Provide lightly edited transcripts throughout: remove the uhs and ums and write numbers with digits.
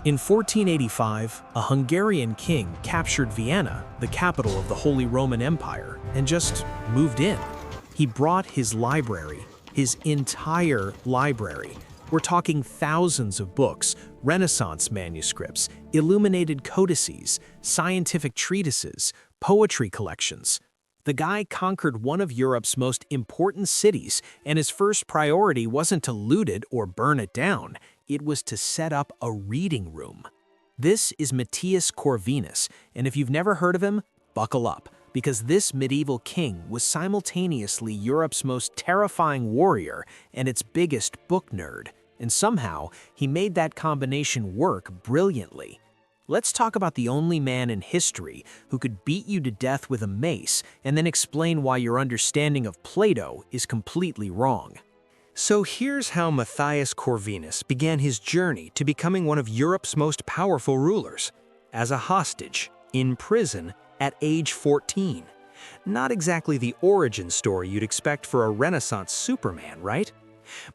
In 1485, a Hungarian king captured Vienna, the capital of the Holy Roman Empire, and just moved in. He brought his library, his entire library. We're talking thousands of books, Renaissance manuscripts, illuminated codices, scientific treatises, poetry collections. The guy conquered one of Europe's most important cities, and his first priority wasn't to loot it or burn it down. It was to set up a reading room. This is Matthias Corvinus, and if you've never heard of him, buckle up, because this medieval king was simultaneously Europe's most terrifying warrior and its biggest book nerd, and somehow he made that combination work brilliantly. Let's talk about the only man in history who could beat you to death with a mace and then explain why your understanding of Plato is completely wrong. So here's how Matthias Corvinus began his journey to becoming one of Europe's most powerful rulers. As a hostage, in prison, at age 14. Not exactly the origin story you'd expect for a Renaissance Superman, right?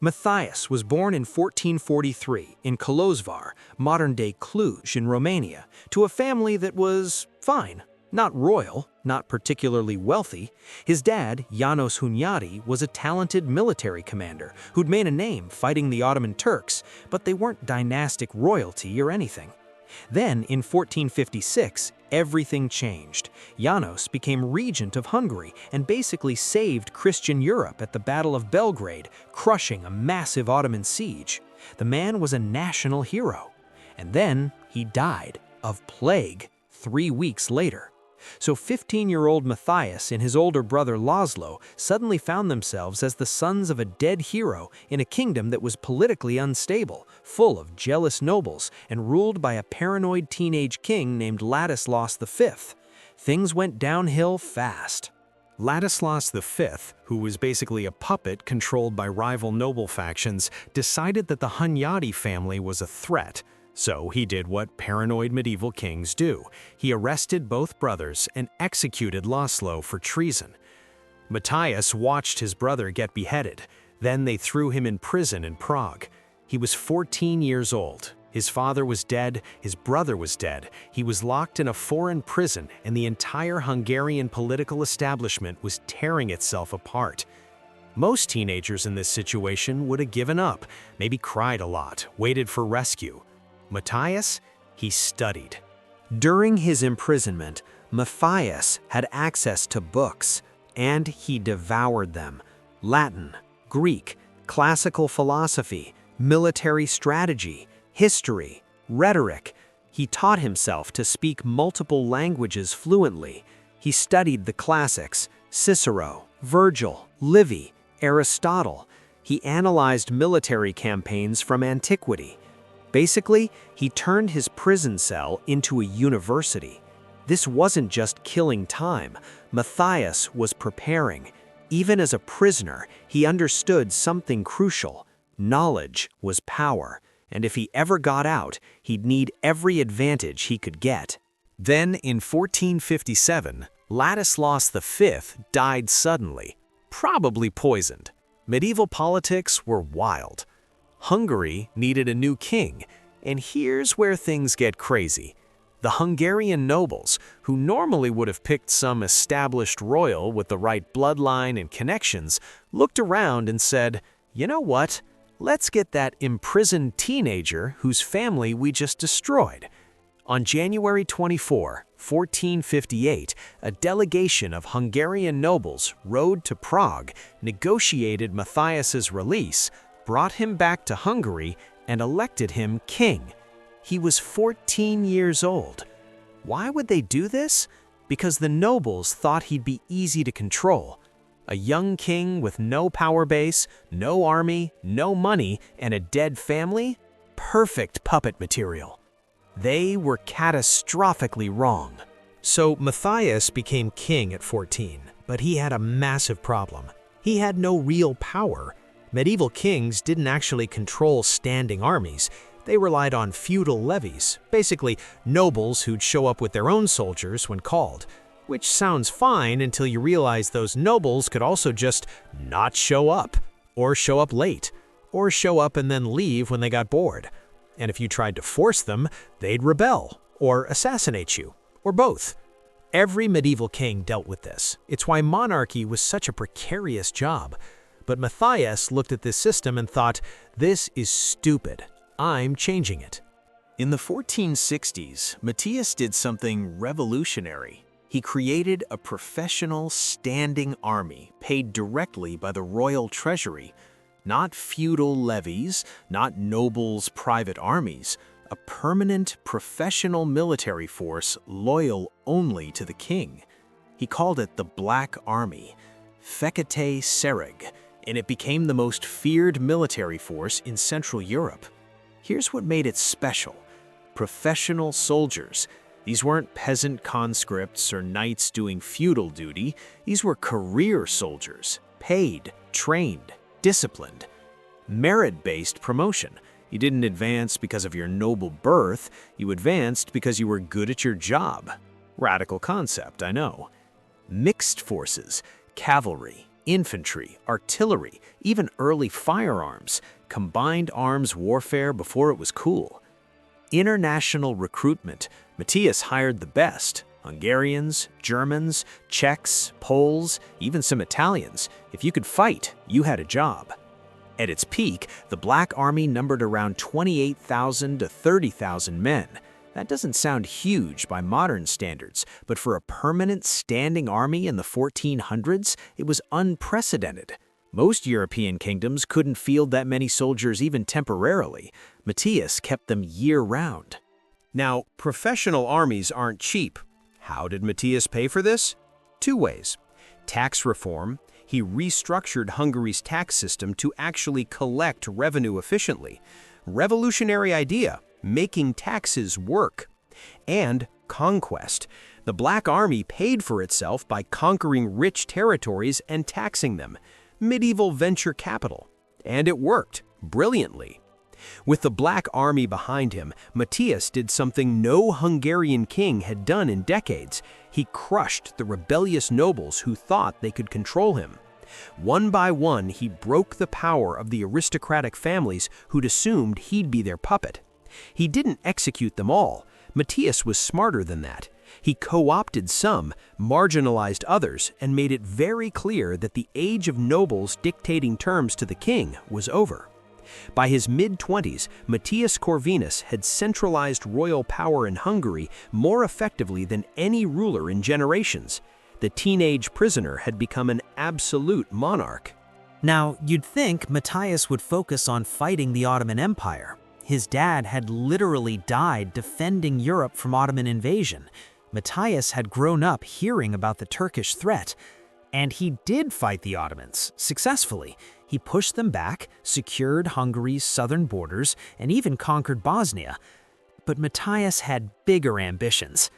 Matthias was born in 1443 in Kolozsvár, modern-day Cluj in Romania, to a family that was fine. Not royal, not particularly wealthy. His dad, János Hunyadi, was a talented military commander who'd made a name fighting the Ottoman Turks, but they weren't dynastic royalty or anything. Then, in 1456, everything changed. János became regent of Hungary and basically saved Christian Europe at the Battle of Belgrade, crushing a massive Ottoman siege. The man was a national hero. And then he died of plague 3 weeks later. So 15-year-old Matthias and his older brother Laszlo suddenly found themselves as the sons of a dead hero in a kingdom that was politically unstable, full of jealous nobles, and ruled by a paranoid teenage king named Ladislaus V. Things went downhill fast. Ladislaus V, who was basically a puppet controlled by rival noble factions, decided that the Hunyadi family was a threat. So he did what paranoid medieval kings do. He arrested both brothers and executed Laszlo for treason. Matthias watched his brother get beheaded. Then they threw him in prison in Prague. He was 14 years old. His father was dead, his brother was dead. He was locked in a foreign prison, and the entire Hungarian political establishment was tearing itself apart. Most teenagers in this situation would have given up, maybe cried a lot, waited for rescue. Matthias, he studied. During his imprisonment, Matthias had access to books, and he devoured them. Latin, Greek, classical philosophy, military strategy, history, rhetoric. He taught himself to speak multiple languages fluently. He studied the classics, Cicero, Virgil, Livy, Aristotle. He analyzed military campaigns from antiquity. Basically, he turned his prison cell into a university. This wasn't just killing time. Matthias was preparing. Even as a prisoner, he understood something crucial. Knowledge was power, and if he ever got out, he'd need every advantage he could get. Then, in 1457, Ladislaus V died suddenly, probably poisoned. Medieval politics were wild. Hungary needed a new king, and here's where things get crazy. The Hungarian nobles, who normally would have picked some established royal with the right bloodline and connections, looked around and said, "You know what? Let's get that imprisoned teenager whose family we just destroyed." On January 24, 1458, a delegation of Hungarian nobles rode to Prague, negotiated Matthias's release, brought him back to Hungary, and elected him king. He was 14 years old. Why would they do this? Because the nobles thought he'd be easy to control. A young king with no power base, no army, no money, and a dead family? Perfect puppet material. They were catastrophically wrong. So Matthias became king at 14, but he had a massive problem. He had no real power. Medieval kings didn't actually control standing armies. They relied on feudal levies, basically nobles who'd show up with their own soldiers when called. Which sounds fine until you realize those nobles could also just not show up, or show up late, or show up and then leave when they got bored. And if you tried to force them, they'd rebel, or assassinate you, or both. Every medieval king dealt with this. It's why monarchy was such a precarious job. But Matthias looked at this system and thought, this is stupid. I'm changing it. In the 1460s, Matthias did something revolutionary. He created a professional standing army paid directly by the royal treasury. Not feudal levies, not nobles' private armies, a permanent professional military force loyal only to the king. He called it the Black Army, Fekete Sereg, and it became the most feared military force in Central Europe. Here's what made it special. Professional soldiers. These weren't peasant conscripts or knights doing feudal duty. These were career soldiers, paid, trained, disciplined. Merit-based promotion. You didn't advance because of your noble birth, you advanced because you were good at your job. Radical concept, I know. Mixed forces, cavalry, infantry, artillery, even early firearms, combined arms warfare before it was cool. International recruitment. Matthias hired the best. Hungarians, Germans, Czechs, Poles, even some Italians. If you could fight, you had a job. At its peak, the Black Army numbered around 28,000 to 30,000 men. That doesn't sound huge by modern standards, but for a permanent standing army in the 1400s, it was unprecedented. Most European kingdoms couldn't field that many soldiers even temporarily. Matthias kept them year-round. Now, professional armies aren't cheap. How did Matthias pay for this? Two ways. Tax reform. He restructured Hungary's tax system to actually collect revenue efficiently. Revolutionary idea, making taxes work. And conquest. The Black Army paid for itself by conquering rich territories and taxing them. Medieval venture capital. And it worked, brilliantly. With the Black Army behind him, Matthias did something no Hungarian king had done in decades. He crushed the rebellious nobles who thought they could control him. One by one, he broke the power of the aristocratic families who'd assumed he'd be their puppet. He didn't execute them all. Matthias was smarter than that. He co-opted some, marginalized others, and made it very clear that the age of nobles dictating terms to the king was over. By his mid-20s, Matthias Corvinus had centralized royal power in Hungary more effectively than any ruler in generations. The teenage prisoner had become an absolute monarch. Now, you'd think Matthias would focus on fighting the Ottoman Empire. His dad had literally died defending Europe from Ottoman invasion. Matthias had grown up hearing about the Turkish threat. And he did fight the Ottomans, successfully. He pushed them back, secured Hungary's southern borders, and even conquered Bosnia. But Matthias had bigger ambitions.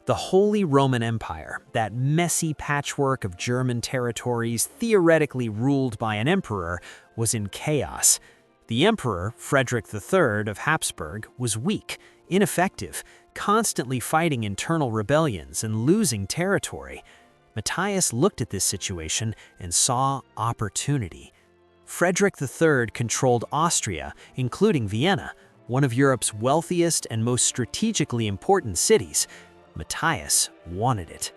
The Holy Roman Empire, that messy patchwork of German territories theoretically ruled by an emperor, was in chaos. The emperor, Frederick III of Habsburg, was weak, ineffective, constantly fighting internal rebellions and losing territory. Matthias looked at this situation and saw opportunity. Frederick III controlled Austria, including Vienna, one of Europe's wealthiest and most strategically important cities. Matthias wanted it.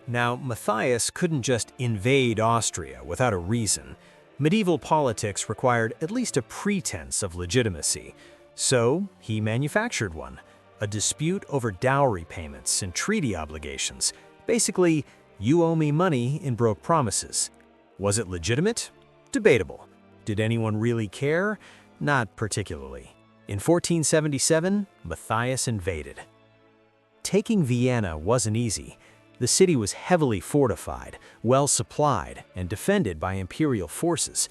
Now, Matthias couldn't just invade Austria without a reason. Medieval politics required at least a pretense of legitimacy. So, he manufactured one. A dispute over dowry payments and treaty obligations. Basically, you owe me money in broke promises. Was it legitimate? Debatable. Did anyone really care? Not particularly. In 1477, Matthias invaded. Taking Vienna wasn't easy. The city was heavily fortified, well supplied, and defended by imperial forces.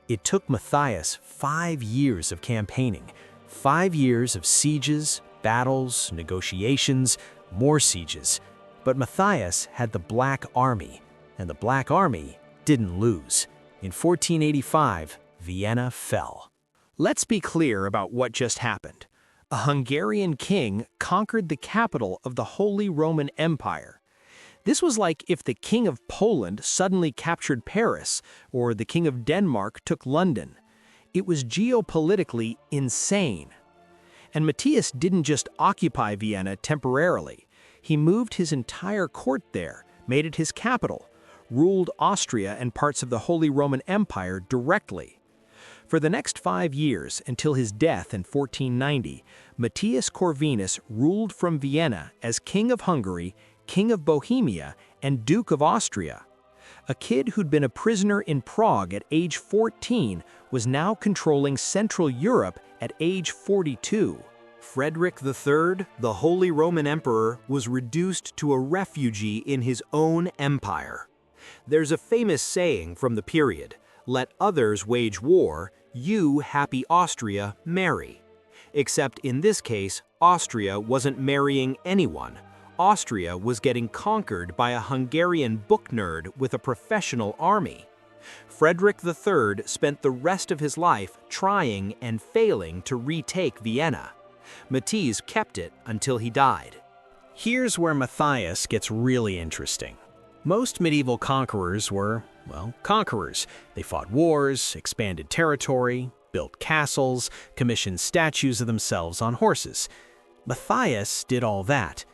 It took Matthias 5 years of campaigning, 5 years of sieges, battles, negotiations, more sieges. But Matthias had the Black Army, and the Black Army didn't lose. In 1485, Vienna fell. Let's be clear about what just happened. A Hungarian king conquered the capital of the Holy Roman Empire. This was like if the King of Poland suddenly captured Paris, or the King of Denmark took London. It was geopolitically insane. And Matthias didn't just occupy Vienna temporarily. He moved his entire court there, made it his capital, ruled Austria and parts of the Holy Roman Empire directly. For the next 5 years, until his death in 1490, Matthias Corvinus ruled from Vienna as King of Hungary, King of Bohemia, and Duke of Austria. A kid who'd been a prisoner in Prague at age 14 was now controlling Central Europe at age 42. Frederick III, the Holy Roman Emperor, was reduced to a refugee in his own empire. There's a famous saying from the period, "Let others wage war, you, happy Austria, marry." Except in this case, Austria wasn't marrying anyone. Austria was getting conquered by a Hungarian book nerd with a professional army. Frederick III spent the rest of his life trying and failing to retake Vienna. Matthias kept it until he died. Here's where Matthias gets really interesting. Most medieval conquerors were, well, conquerors. They fought wars, expanded territory, built castles, commissioned statues of themselves on horses. Matthias did all that.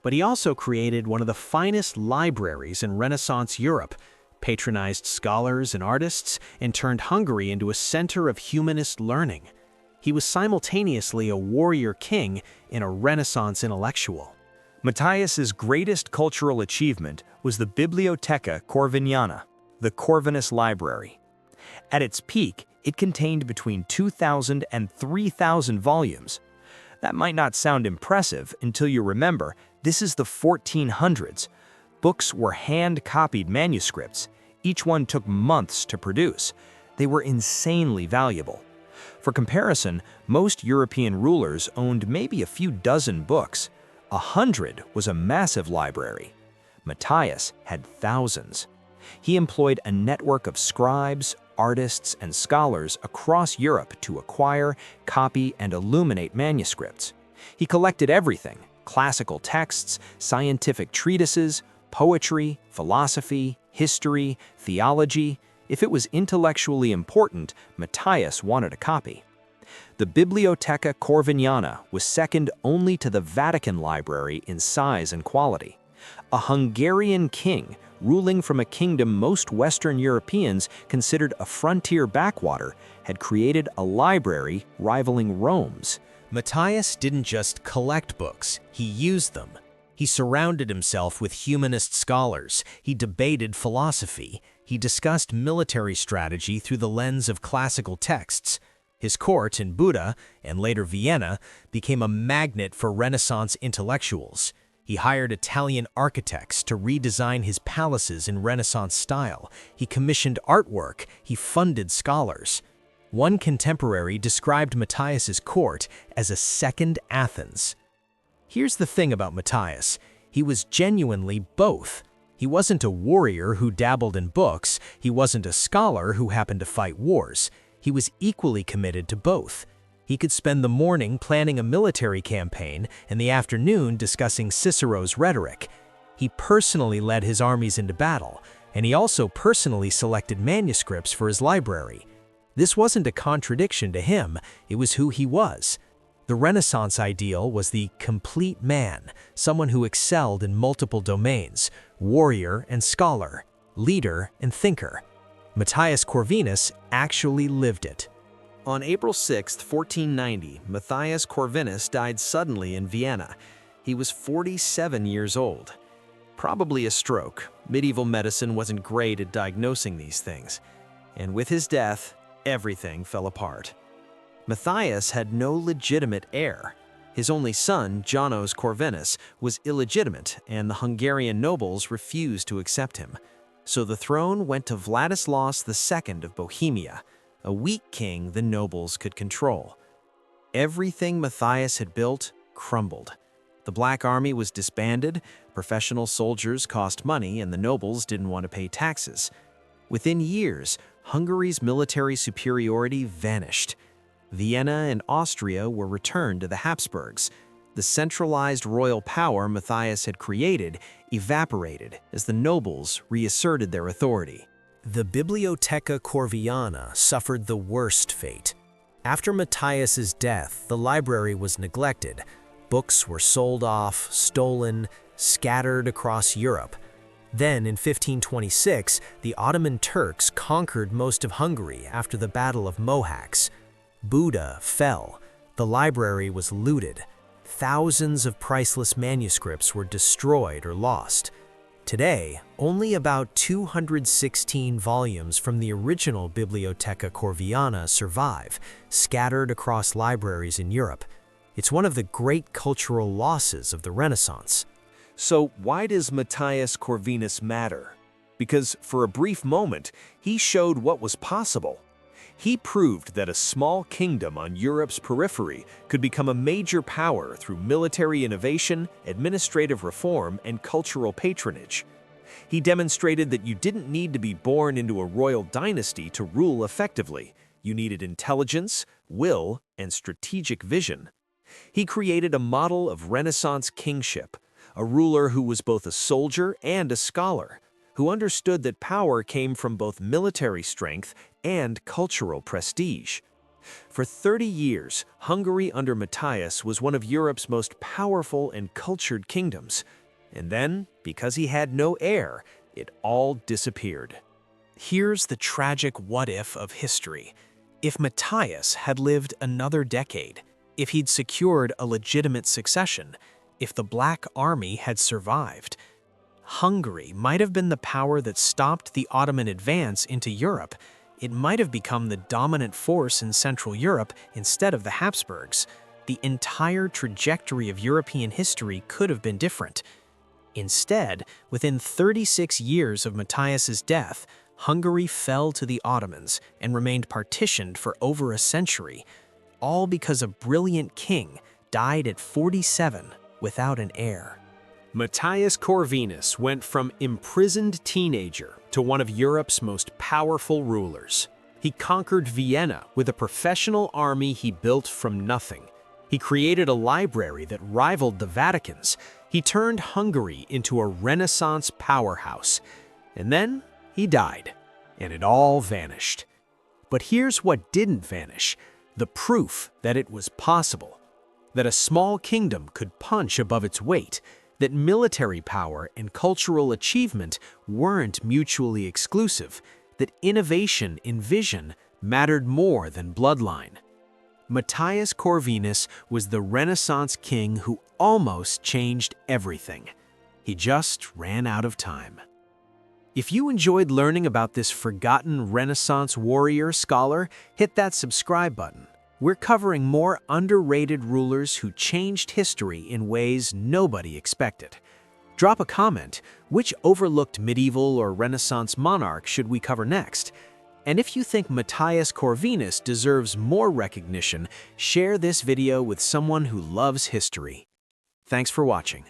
But he also created one of the finest libraries in Renaissance Europe, patronized scholars and artists, and turned Hungary into a center of humanist learning. He was simultaneously a warrior king and a Renaissance intellectual. Matthias's greatest cultural achievement was the Bibliotheca Corviniana, the Corvinus Library. At its peak, it contained between 2,000 and 3,000 volumes. That might not sound impressive until you remember this is the 1400s. Books were hand-copied manuscripts. Each one took months to produce. They were insanely valuable. For comparison, most European rulers owned maybe a few dozen books. 100 was a massive library. Matthias had thousands. He employed a network of scribes, artists, and scholars across Europe to acquire, copy, and illuminate manuscripts. He collected everything: classical texts, scientific treatises, poetry, philosophy, history, theology. If it was intellectually important, Matthias wanted a copy. The Bibliotheca Corviniana was second only to the Vatican Library in size and quality. A Hungarian king ruling from a kingdom most Western Europeans considered a frontier backwater had created a library rivaling Rome's. Matthias didn't just collect books, he used them. He surrounded himself with humanist scholars, he debated philosophy, he discussed military strategy through the lens of classical texts. His court in Buda, and later Vienna, became a magnet for Renaissance intellectuals. He hired Italian architects to redesign his palaces in Renaissance style. He commissioned artwork, he funded scholars. One contemporary described Matthias's court as a second Athens. Here's the thing about Matthias. He was genuinely both. He wasn't a warrior who dabbled in books. He wasn't a scholar who happened to fight wars. He was equally committed to both. He could spend the morning planning a military campaign and the afternoon discussing Cicero's rhetoric. He personally led his armies into battle, and he also personally selected manuscripts for his library. This wasn't a contradiction to him, it was who he was. The Renaissance ideal was the complete man, someone who excelled in multiple domains: warrior and scholar, leader and thinker. Matthias Corvinus actually lived it. On April 6, 1490, Matthias Corvinus died suddenly in Vienna. He was 47 years old. Probably a stroke. Medieval medicine wasn't great at diagnosing these things. And with his death, everything fell apart. Matthias had no legitimate heir. His only son, János Corvinus, was illegitimate, and the Hungarian nobles refused to accept him. So the throne went to Vladislaus II of Bohemia, a weak king the nobles could control. Everything Matthias had built crumbled. The Black Army was disbanded, professional soldiers cost money, and the nobles didn't want to pay taxes. Within years, Hungary's military superiority vanished. Vienna and Austria were returned to the Habsburgs. The centralized royal power Matthias had created evaporated as the nobles reasserted their authority. The Bibliotheca Corviniana suffered the worst fate. After Matthias's death, the library was neglected. Books were sold off, stolen, scattered across Europe. Then, in 1526, the Ottoman Turks conquered most of Hungary after the Battle of Mohacs. Buda fell. The library was looted. Thousands of priceless manuscripts were destroyed or lost. Today, only about 216 volumes from the original Bibliotheca Corviana survive, scattered across libraries in Europe. It's one of the great cultural losses of the Renaissance. So why does Matthias Corvinus matter? Because for a brief moment, he showed what was possible. He proved that a small kingdom on Europe's periphery could become a major power through military innovation, administrative reform, and cultural patronage. He demonstrated that you didn't need to be born into a royal dynasty to rule effectively. You needed intelligence, will, and strategic vision. He created a model of Renaissance kingship, a ruler who was both a soldier and a scholar, who understood that power came from both military strength and cultural prestige. For 30 years, Hungary under Matthias was one of Europe's most powerful and cultured kingdoms. And then, because he had no heir, it all disappeared. Here's the tragic what-if of history. If Matthias had lived another decade, if he'd secured a legitimate succession, if the Black Army had survived, Hungary might have been the power that stopped the Ottoman advance into Europe. It might have become the dominant force in Central Europe instead of the Habsburgs. The entire trajectory of European history could have been different. Instead, within 36 years of Matthias's death, Hungary fell to the Ottomans and remained partitioned for over a century, all because a brilliant king died at 47 without an heir. Matthias Corvinus went from imprisoned teenager to one of Europe's most powerful rulers. He conquered Vienna with a professional army he built from nothing. He created a library that rivaled the Vatican's. He turned Hungary into a Renaissance powerhouse. And then he died, and it all vanished. But here's what didn't vanish: the proof that it was possible, that a small kingdom could punch above its weight, that military power and cultural achievement weren't mutually exclusive, that innovation in vision mattered more than bloodline. Matthias Corvinus was the Renaissance king who almost changed everything. He just ran out of time. If you enjoyed learning about this forgotten Renaissance warrior scholar, hit that subscribe button. We're covering more underrated rulers who changed history in ways nobody expected. Drop a comment. Which overlooked medieval or Renaissance monarch should we cover next? And if you think Matthias Corvinus deserves more recognition, share this video with someone who loves history. Thanks for watching.